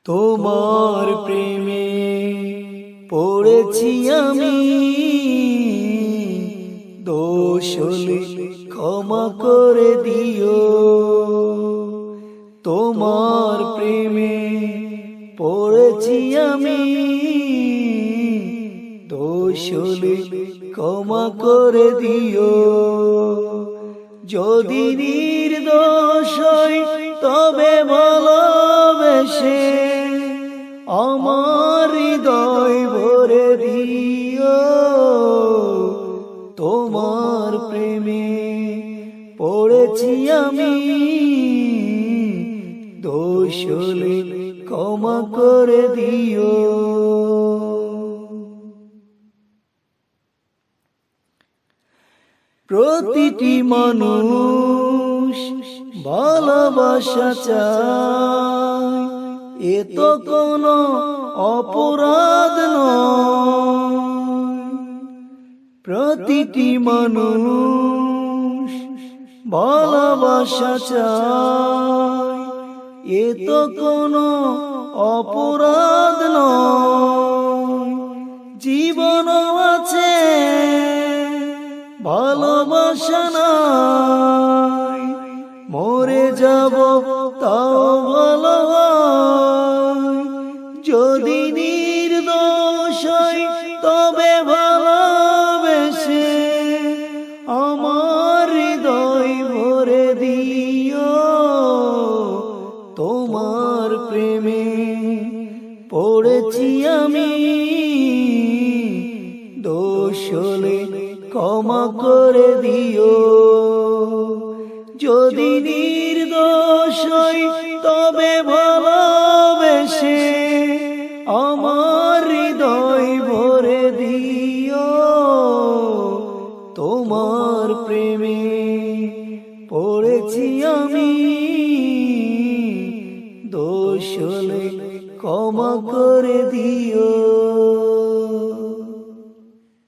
তোমার প্রেমে পড়েছি আমি, দোষ হলে ক্ষমা করে দিও। তোমার প্রেমে পড়েছি আমি, দোষ হলে ক্ষমা করে দিও। যদি নির্দোষ হই তবে ভালোবেসে আমার হৃদয় ভরে দিও। তোমার প্রেমে পড়েছি আমি, দোষ হলে ক্ষমা করে দিও। প্রতিটি মানুষ ভালোবাসা চায়, এ তো কোনো অপরাধ নয়। প্রতিটি মানুষ ভালোবাসা চায়, এ তো কোনো অপরাধ নয়। জীবন আছে ভালোবাসা নাই, মরে যাব তাও ভালো হয়। যদি নির্দোষ হই তবে ভালোবেসে আমার হৃদয় ভরে দিও। তোমার প্রেমে পড়েছি আমি, দোষ হলে ক্ষমা করে দিও। যদি নির্দোষ হই তবে ভালোবেসে আমার হৃদয় ভরে দিও। তোমার প্রেমে পড়েছি আমি, দোষ হলে ক্ষমা করে দিও।